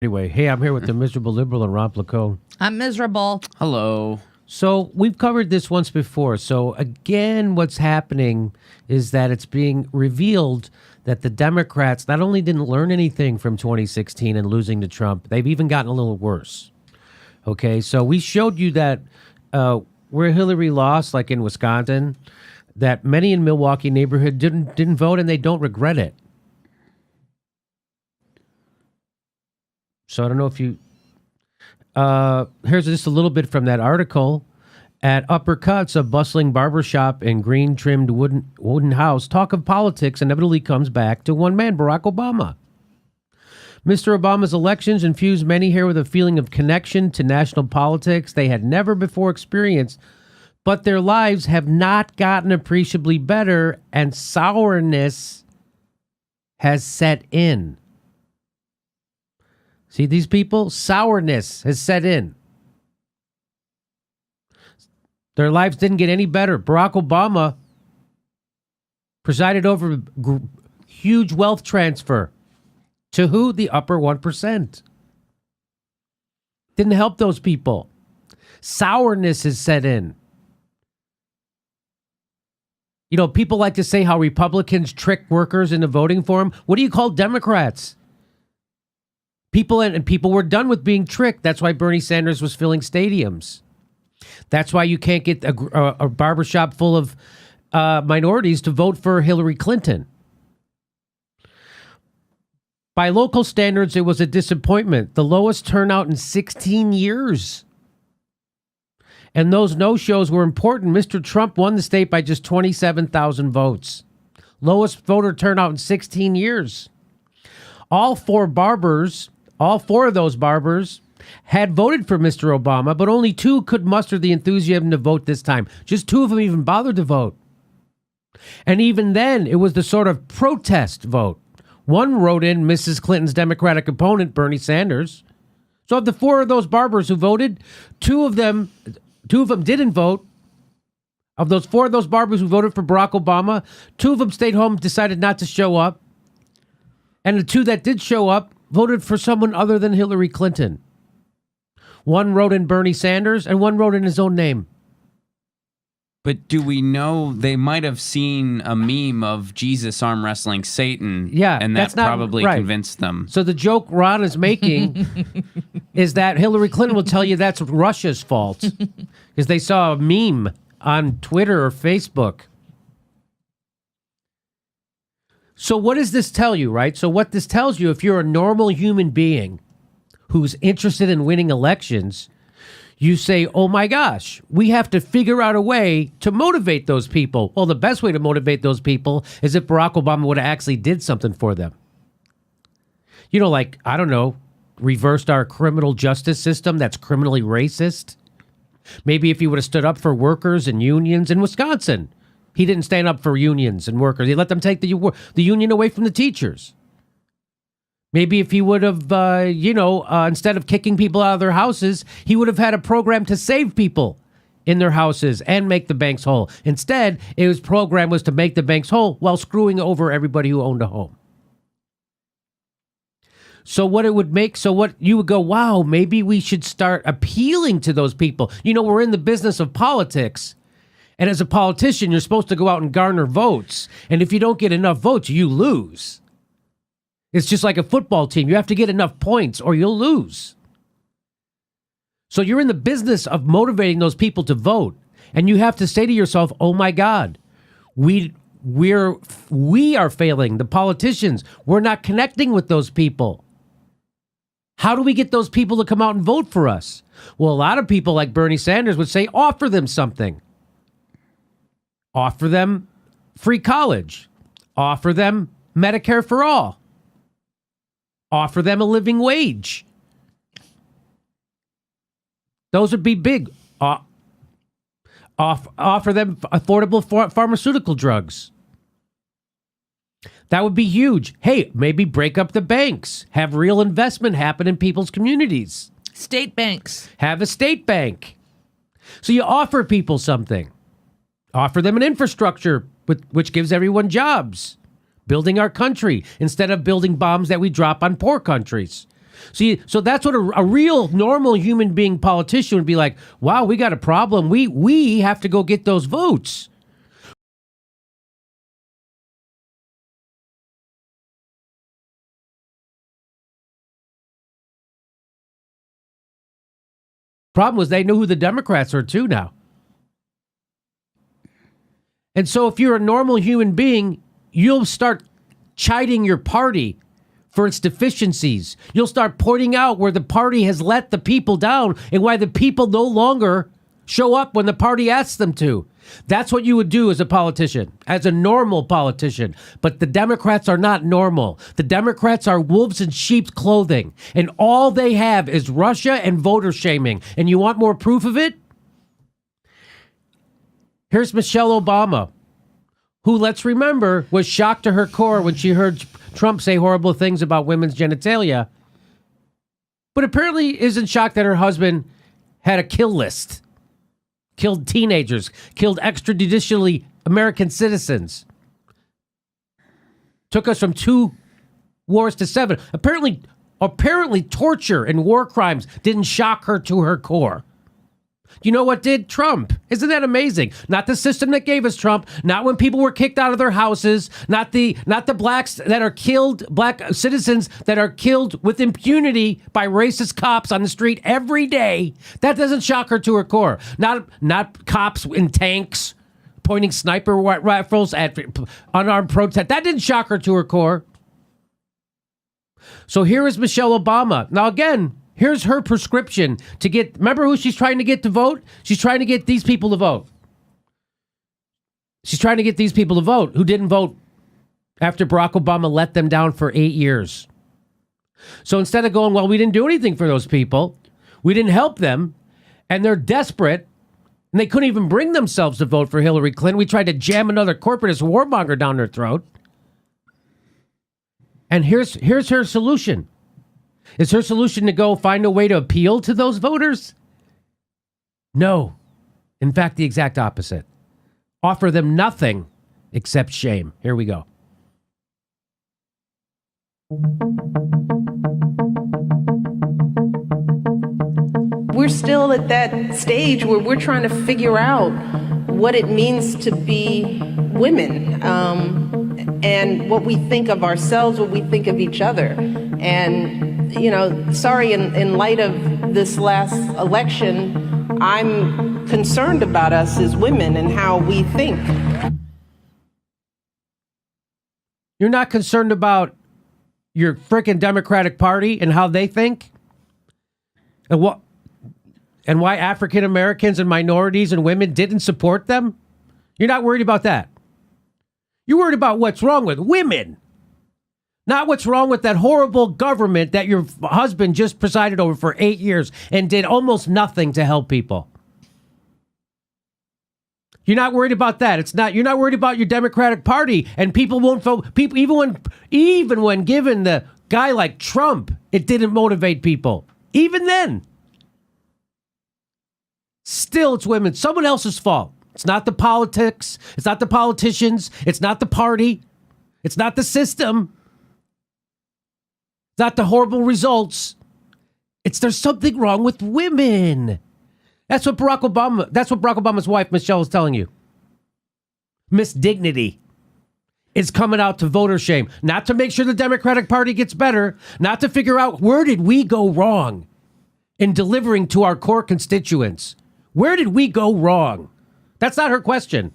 Anyway, hey, I'm here with the miserable liberal and Rob Lacone. I'm miserable. Hello. So we've covered this once before. So again, what's happening is that it's being revealed that the Democrats not only didn't learn anything from 2016 and losing to Trump, they've even gotten a little worse. Okay, so we showed you that where Hillary lost, like in Wisconsin, that many in Milwaukee neighborhood didn't vote and they don't regret it. So I don't know if you... here's just a little bit from that article. At Uppercuts, a bustling barbershop and green-trimmed wooden house, talk of politics inevitably comes back to one man, Barack Obama. Mr. Obama's elections infused many here with a feeling of connection to national politics they had never before experienced, but their lives have not gotten appreciably better, and sourness has set in. See these people? Sourness has set in. Their lives didn't get any better. Barack Obama presided over huge wealth transfer. To who? The upper 1%. Didn't help those people. Sourness has set in. You know, people like to say how Republicans trick workers into voting for them. What do you call Democrats? People were done with being tricked. That's why Bernie Sanders was filling stadiums. That's why you can't get a barbershop full of minorities to vote for Hillary Clinton. By local standards, it was a disappointment. The lowest turnout in 16 years. And those no-shows were important. Mr. Trump won the state by just 27,000 votes. Lowest voter turnout in 16 years. All four of those barbers had voted for Mr. Obama, but only two could muster the enthusiasm to vote this time. Just two of them even bothered to vote. And even then, it was the sort of protest vote. One wrote in Mrs. Clinton's Democratic opponent, Bernie Sanders. So of the four of those barbers who voted, two of them didn't vote. Of those four of those barbers who voted for Barack Obama, two of them stayed home, decided not to show up. And the two that did show up voted for someone other than Hillary Clinton. One wrote in Bernie Sanders and one wrote in his own name. But do we know they might have seen a meme of Jesus arm wrestling Satan? Yeah, and that probably convinced them. So the joke Ron is making is that Hillary Clinton will tell you that's Russia's fault because they saw a meme on Twitter or Facebook. So what does this tell you, right? So what this tells you, if you're a normal human being who's interested in winning elections, you say, oh my gosh, we have to figure out a way to motivate those people. Well, the best way to motivate those people is if Barack Obama would have actually did something for them. You know, like, I don't know, reversed our criminal justice system that's criminally racist. Maybe if he would have stood up for workers and unions in Wisconsin. He didn't stand up for unions and workers. He let them take the union away from the teachers. Maybe if he would have, instead of kicking people out of their houses, he would have had a program to save people in their houses and make the banks whole. Instead, his program was to make the banks whole while screwing over everybody who owned a home. So what you would go, wow, maybe we should start appealing to those people. You know, we're in the business of politics. And as a politician, you're supposed to go out and garner votes. And if you don't get enough votes, you lose. It's just like a football team. You have to get enough points or you'll lose. So you're in the business of motivating those people to vote. And you have to say to yourself, oh my God, we are failing. The politicians, we're not connecting with those people. How do we get those people to come out and vote for us? Well, a lot of people like Bernie Sanders would say, offer them something. Offer them free college. Offer them Medicare for all. Offer them a living wage. Those would be big. Offer them affordable pharmaceutical drugs. That would be huge. Hey, maybe break up the banks. Have real investment happen in people's communities. State banks. Have a state bank. So you offer people something. Offer them an infrastructure which gives everyone jobs. Building our country instead of building bombs that we drop on poor countries. So that's what a real normal human being politician would be like. Wow, we got a problem. We have to go get those votes. Problem was they knew who the Democrats are too now. And so if you're a normal human being, you'll start chiding your party for its deficiencies. You'll start pointing out where the party has let the people down and why the people no longer show up when the party asks them to. That's what you would do as a politician, as a normal politician. But the Democrats are not normal. The Democrats are wolves in sheep's clothing. And all they have is Russia and voter shaming. And you want more proof of it? Here's Michelle Obama, who, let's remember, was shocked to her core when she heard Trump say horrible things about women's genitalia, but apparently isn't shocked that her husband had a kill list, killed teenagers, killed extrajudicially American citizens, took us from 2 wars to 7. Apparently torture and war crimes didn't shock her to her core. You know what did? Trump. Isn't that amazing? Not the system that gave us Trump, not when people were kicked out of their houses, not the blacks that are killed, black citizens that are killed with impunity by racist cops on the street every day. That doesn't shock her to her core. Not cops in tanks pointing sniper rifles at unarmed protest. That didn't shock her to her core. So here is Michelle Obama. Now again, here's her prescription to get, remember who she's trying to get to vote? She's trying to get these people to vote. She's trying to get these people to vote who didn't vote after Barack Obama let them down for 8 years. So instead of going, well, we didn't do anything for those people, we didn't help them, and they're desperate, and they couldn't even bring themselves to vote for Hillary Clinton, we tried to jam another corporatist warmonger down their throat. And here's her solution. Is her solution to go find a way to appeal to those voters? No. In fact, the exact opposite. Offer them nothing except shame. Here we go. We're still at that stage where we're trying to figure out what it means to be women, and what we think of ourselves, what we think of each other. And, you know, sorry, in light of this last election, I'm concerned about us as women and how we think. You're not concerned about your frickin' Democratic Party and how they think? And why African Americans and minorities and women didn't support them? You're not worried about that. You're worried about what's wrong with women. Not what's wrong with that horrible government that your husband just presided over for 8 years and did almost nothing to help people. You're not worried about that. You're not worried about your Democratic Party, and people won't vote. People, even when given the guy like Trump, it didn't motivate people. Even then. Still, it's women. Someone else's fault. It's not the politics. It's not the politicians. It's not the party. It's not the system. It's not the horrible results. There's something wrong with women. That's what Barack Obama's wife, Michelle, is telling you. Miss Dignity is coming out to voter shame. Not to make sure the Democratic Party gets better. Not to figure out where did we go wrong in delivering to our core constituents. Where did we go wrong? That's not her question.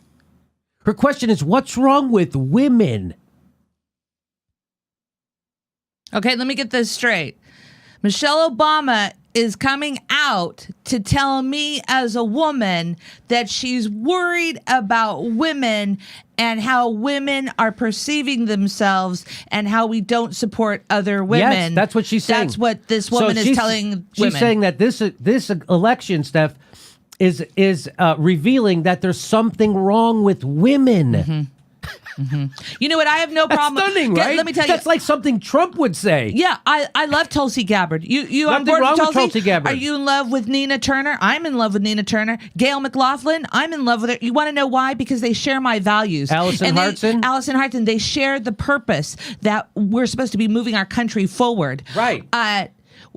Her question is, what's wrong with women? Okay, let me get this straight. Michelle Obama is coming out to tell me as a woman that she's worried about women and how women are perceiving themselves and how we don't support other women. Yes, that's what she's saying. That's what this woman is telling women. She's saying that this election, Steph, is revealing that there's something wrong with women. Mm-hmm. Mm-hmm. You know what? I have no problem. That's stunning, right? Let me tell you. That's like something Trump would say. Yeah, I love Tulsi Gabbard. You on board with Tulsi Gabbard? Are you in love with Nina Turner? I'm in love with Nina Turner. Gail McLaughlin? I'm in love with her. You want to know why? Because they share my values. Allison Hartson? They share the purpose that we're supposed to be moving our country forward. Right.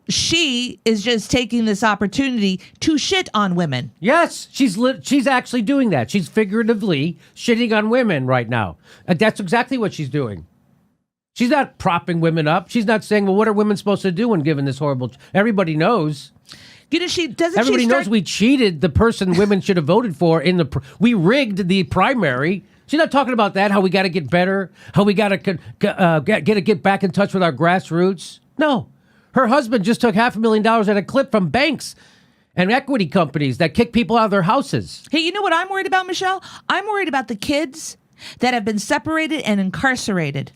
she is just taking this opportunity to shit on women. Yes, she's actually doing that. She's figuratively shitting on women right now. That's exactly what she's doing. She's not propping women up. She's not saying, well, what are women supposed to do when given this horrible... Everybody knows. You know, Everybody knows we cheated the person women should have voted for in the... We rigged the primary. She's not talking about that, how we got to get better, how we got to get back in touch with our grassroots. No. Her husband just took $500,000 at a clip from banks and equity companies that kick people out of their houses. Hey, you know what I'm worried about, Michelle? I'm worried about the kids that have been separated and incarcerated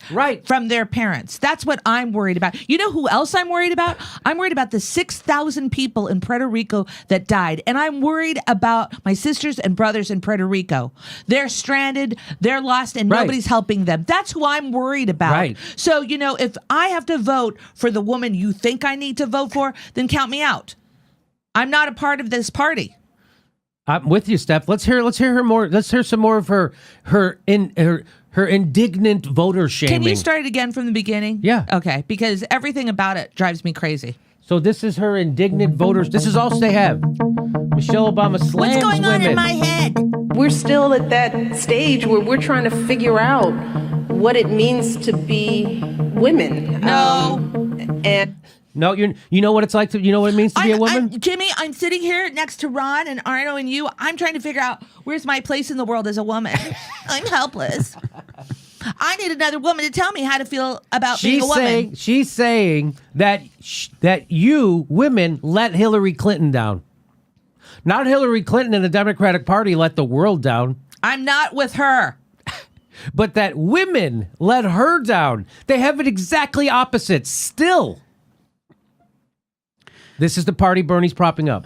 from their parents. That's what I'm worried about. You know who else I'm worried about? I'm worried about the 6,000 people in Puerto Rico that died. And I'm worried about my sisters and brothers in Puerto Rico. They're stranded, they're lost, and nobody's helping them. That's who I'm worried about. Right. So, you know, if I have to vote for the woman you think I need to vote for, then count me out. I'm not a part of this party. I'm with you, Steph. Let's hear her more. Let's hear some more of her indignant voter shaming. Can you start it again from the beginning? Yeah. Okay, because everything about it drives me crazy. So this is her indignant voters. This is all they have. Michelle Obama slams women. What's going on in my head? We're still at that stage where we're trying to figure out what it means to be women. No, you know what it's like to, you know what it means to be a woman? Jimmy, I'm sitting here next to Ron and Arno and you. I'm trying to figure out where's my place in the world as a woman. I'm helpless. I need another woman to tell me how to feel about being a woman. She's saying that you, women, let Hillary Clinton down. Not Hillary Clinton and the Democratic Party let the world down. I'm not with her. But that women let her down. They have it exactly opposite still. This is the party Bernie's propping up.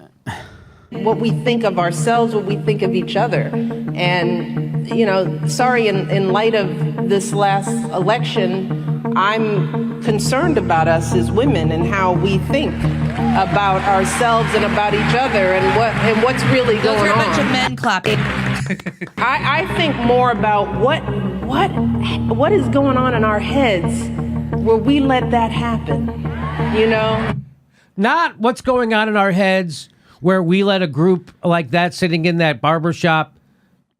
What we think of ourselves, what we think of each other. And, you know, sorry, in light of this last election, I'm concerned about us as women and how we think about ourselves and about each other and what's really going on. Those are a bunch of men clapping. I think more about what is going on in our heads where we let that happen, you know? Not what's going on in our heads where we let a group like that sitting in that barbershop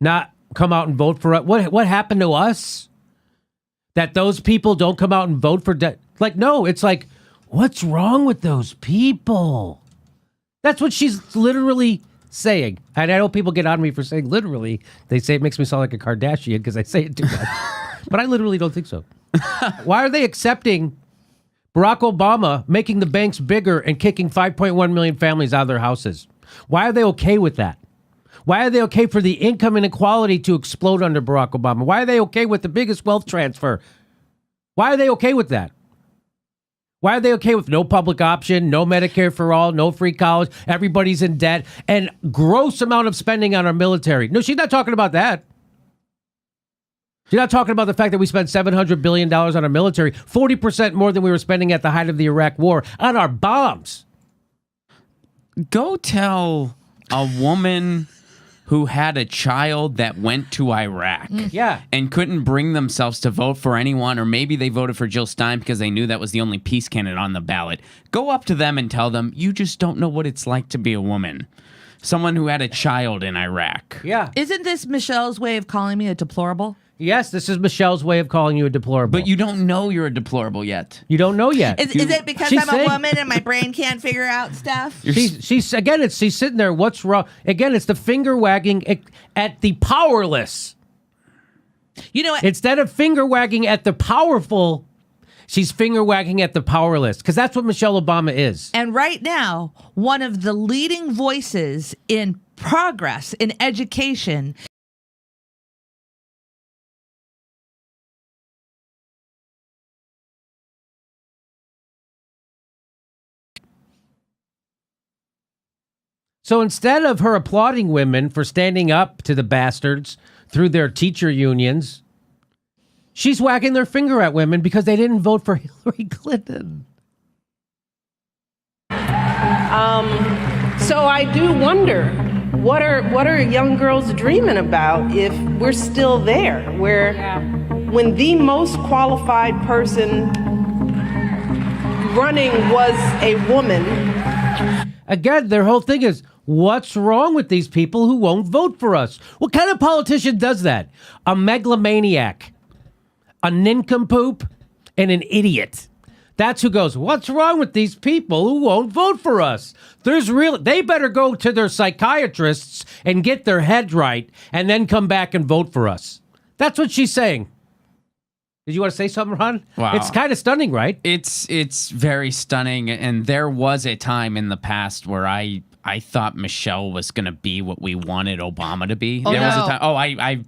not come out and vote for us. What happened to us? That those people don't come out and vote for... no, it's like, what's wrong with those people? That's what she's literally saying. And I know people get on me for saying literally. They say it makes me sound like a Kardashian because I say it too much. But I literally don't think so. Why are they accepting Barack Obama making the banks bigger and kicking 5.1 million families out of their houses? Why are they okay with that? Why are they okay for the income inequality to explode under Barack Obama? Why are they okay with the biggest wealth transfer? Why are they okay with that? Why are they okay with no public option, no Medicare for all, no free college, everybody's in debt, and gross amount of spending on our military? No, she's not talking about that. She's not talking about the fact that we spent $700 billion on our military, 40% more than we were spending at the height of the Iraq War on our bombs. Go tell a woman who had a child that went to Iraq and couldn't bring themselves to vote for anyone, or maybe they voted for Jill Stein because they knew that was the only peace candidate on the ballot. Go up to them and tell them, you just don't know what it's like to be a woman. Someone who had a child in Iraq. Yeah. Isn't this Michelle's way of calling me a deplorable? Yes, this is Michelle's way of calling you a deplorable. But you don't know you're a deplorable yet. You don't know yet. Is it because I'm a woman and my brain can't figure out stuff? She's sitting there. What's wrong? Again, it's the finger wagging at the powerless. You know what? Instead of finger wagging at the powerful, she's finger wagging at the powerless, because that's what Michelle Obama is. And right now, one of the leading voices in progress in education So instead of her applauding women for standing up to the bastards through their teacher unions, she's wagging their finger at women because they didn't vote for Hillary Clinton. So I do wonder, what are young girls dreaming about if we're still there, where when the most qualified person running was a woman. Again, their whole thing is, what's wrong with these people who won't vote for us? What kind of politician does that? A megalomaniac, a nincompoop, and an idiot. That's who goes, what's wrong with these people who won't vote for us? They better go to their psychiatrists and get their head right and then come back and vote for us. That's what she's saying. Did you want to say something, Ron? Wow. It's kind of stunning, right? It's very stunning, and there was a time in the past where I thought Michelle was going to be what we wanted Obama to be. Oh, there was a no. time. Oh, I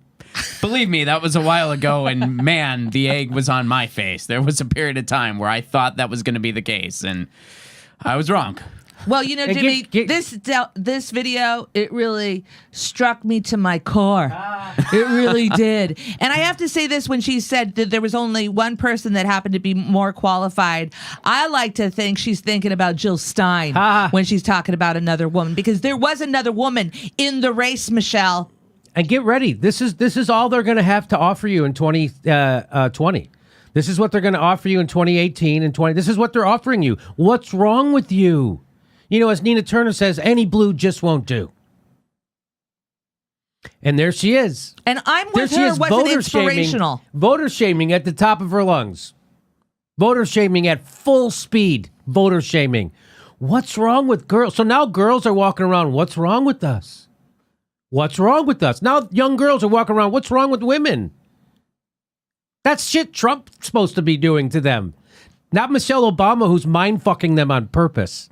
believe me, that was a while ago, and man, the egg was on my face. There was a period of time where I thought that was going to be the case, and I was wrong. Well, you know, Jimmy, this video, it really struck me to my core. It really did. And I have to say this, when she said that there was only one person that happened to be more qualified, I like to think she's thinking about Jill Stein when she's talking about another woman, because there was another woman in the race, Michelle. And get ready. This is all they're going to have to offer you in 2020. This is what they're going to offer you in 2018 and 20. This is what they're offering you. What's wrong with you? You know, as Nina Turner says, any blue just won't do. And there she is. And I'm with her. Wasn't inspirational. Voter shaming at the top of her lungs. Voter shaming at full speed. Voter shaming. What's wrong with girls? So now girls are walking around. What's wrong with us? What's wrong with us? Now young girls are walking around. What's wrong with women? That's shit Trump's supposed to be doing to them. Not Michelle Obama, who's mind-fucking them on purpose.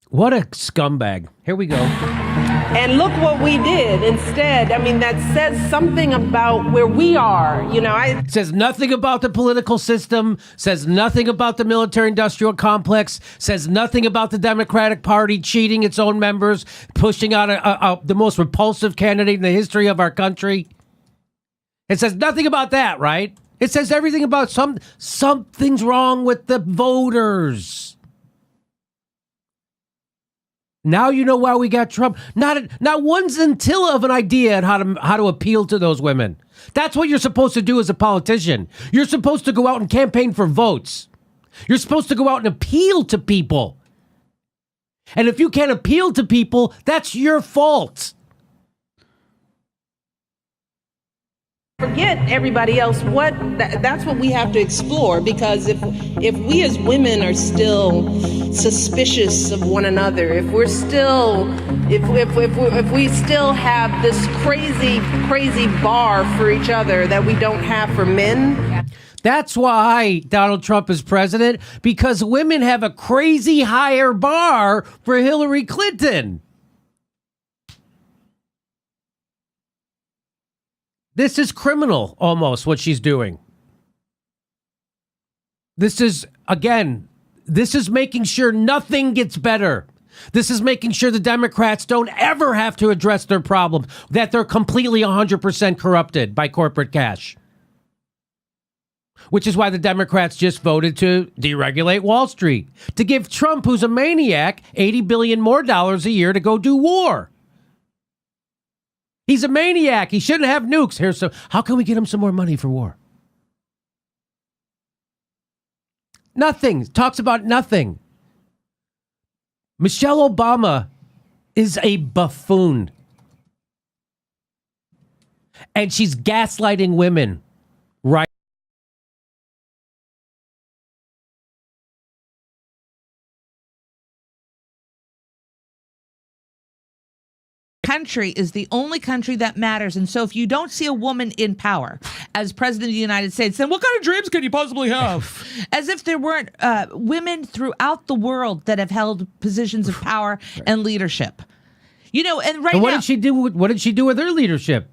What a scumbag. Here we go. And look what we did instead. I mean, that says something about where we are. You know, It says nothing about the political system, says nothing about the military-industrial complex, says nothing about the Democratic Party cheating its own members, pushing out the most repulsive candidate in the history of our country. It says nothing about that, right? It says everything about something's wrong with the voters. Now you know why we got Trump. Not one scintilla of an idea on how to appeal to those women. That's what you're supposed to do as a politician. You're supposed to go out and campaign for votes. You're supposed to go out and appeal to people. And if you can't appeal to people, that's your fault. forget everybody else. That's what we have to explore, because if we as women are still suspicious of one another, if we still have this crazy bar for each other that we don't have for men. That's why Donald Trump is president, because women have a crazy higher bar for Hillary Clinton. This is criminal, almost, what she's doing. This is making sure nothing gets better. This is making sure the Democrats don't ever have to address their problem, that they're completely 100% corrupted by corporate cash. Which is why the Democrats just voted to deregulate Wall Street, to give Trump, who's a maniac, $80 billion more a year to go do war. He's a maniac. He shouldn't have nukes. How can we get him some more money for war? Nothing. Talks about nothing. Michelle Obama is a buffoon. And she's gaslighting women. Right. Country is the only country that matters. And so if you don't see a woman in power as president of the United States, then what kind of dreams can you possibly have? As if there weren't women throughout the world that have held positions of power and leadership. You know, and right and what now, did she do? What did she do with her leadership?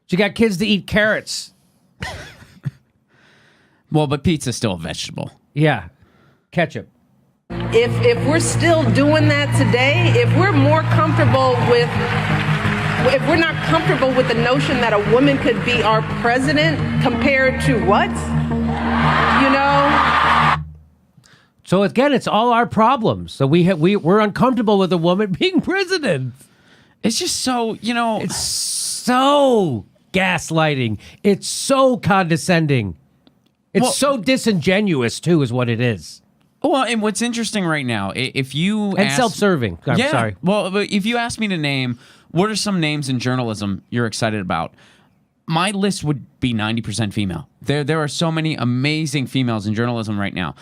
She got kids to eat carrots. Well, but pizza's still a vegetable. Yeah. Ketchup. If we're still doing that today, if we're not comfortable with the notion that a woman could be our president compared to what? You know? So again, it's all our problems. So we're uncomfortable with a woman being president. It's just so, It's so gaslighting. It's so condescending. It's so disingenuous, too, is what it is. Well, and what's interesting right now, if you And self-serving. I'm sorry. Well, if you ask me to name, what are some names in journalism you're excited about? My list would be 90% female. There are so many amazing females in journalism right now.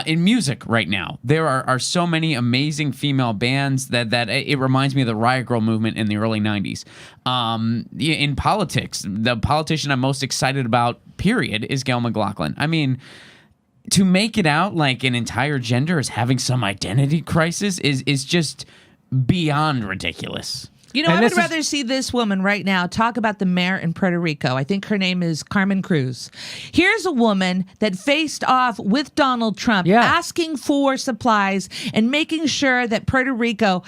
In music right now, there are so many amazing female bands that it reminds me of the Riot Grrrl movement in the early 90s. In politics, the politician I'm most excited about, period, is Gail McLaughlin. I mean, to make it out like an entire gender is having some identity crisis is just beyond ridiculous. You know, I would rather see this woman right now talk about the mayor in Puerto Rico. I think her name is Carmen Cruz. Here's a woman that faced off with Donald Trump, asking for supplies and making sure that Puerto Rico,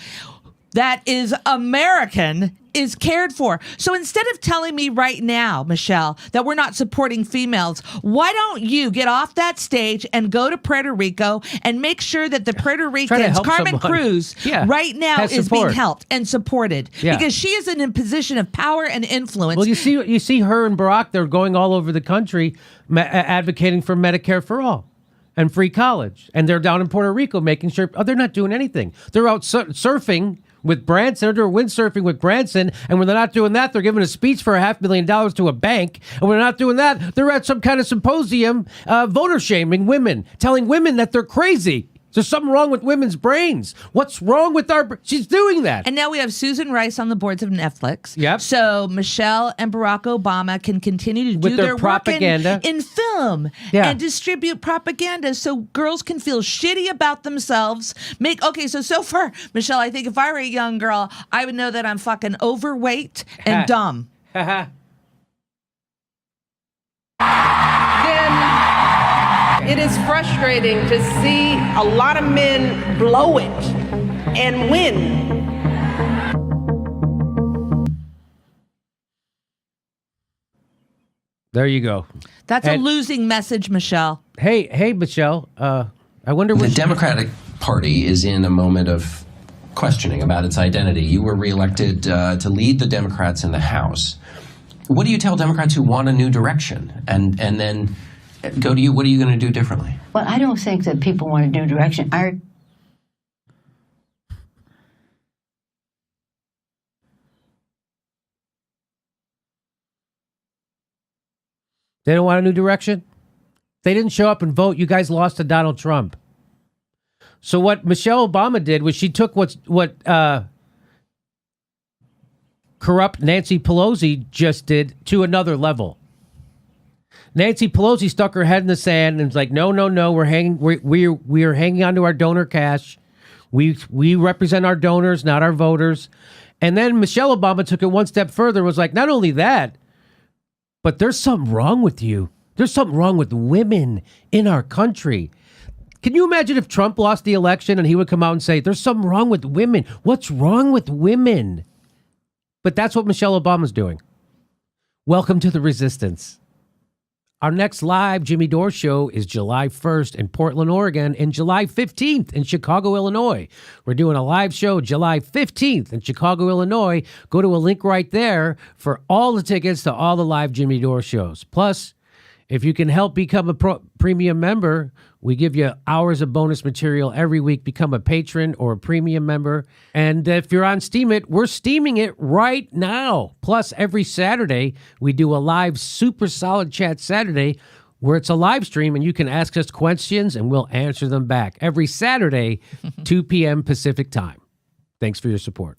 that is American, is cared for. So instead of telling me right now, Michelle, that we're not supporting females, why don't you get off that stage and go to Puerto Rico and make sure that the Puerto Ricans, Carmen Cruz, right now is being helped and supported because she is in a position of power and influence. Well, you see her and Barack, they're going all over the country advocating for Medicare for all and free college. And they're down in Puerto Rico making sure, they're not doing anything. They're out surfing with Branson, they're windsurfing with Branson, and when they're not doing that, they're giving a speech for $500,000 to a bank, and when they're not doing that, they're at some kind of symposium voter shaming women, telling women that they're crazy. There's something wrong with women's brains. What's wrong with she's doing that. And now we have Susan Rice on the boards of Netflix. Yep. So Michelle and Barack Obama can continue to do their propaganda work in film and distribute propaganda so girls can feel shitty about themselves. So far, Michelle, I think if I were a young girl, I would know that I'm fucking overweight and dumb. It is frustrating to see a lot of men blow it and win. There you go. That's a losing message, Michelle. Hey, Michelle. I wonder what the Democratic Party is in a moment of questioning about its identity. You were reelected to lead the Democrats in the House. What do you tell Democrats who want a new direction and then go to you? What are you going to do differently? Well, I don't think that people want a new direction. They don't want a new direction? They didn't show up and vote. You guys lost to Donald Trump. So what Michelle Obama did was she took what corrupt Nancy Pelosi just did to another level. Nancy Pelosi stuck her head in the sand and was like, no, we're hanging on to our donor cash. We represent our donors, not our voters. And then Michelle Obama took it one step further and was like, not only that, but there's something wrong with you. There's something wrong with women in our country. Can you imagine if Trump lost the election and he would come out and say, there's something wrong with women? What's wrong with women? But that's what Michelle Obama's doing. Welcome to the resistance. Our next live Jimmy Dore show is July 1st in Portland, Oregon, and July 15th in Chicago, Illinois. We're doing a live show July 15th in Chicago, Illinois. Go to a link right there for all the tickets to all the live Jimmy Dore shows. Plus, if you can help become a premium member, we give you hours of bonus material every week. Become a patron or a premium member. And if you're on Steam It, we're steaming it right now. Plus, every Saturday, we do a live Super Solid Chat Saturday where it's a live stream and you can ask us questions and we'll answer them back. Every Saturday, 2 p.m. Pacific time. Thanks for your support.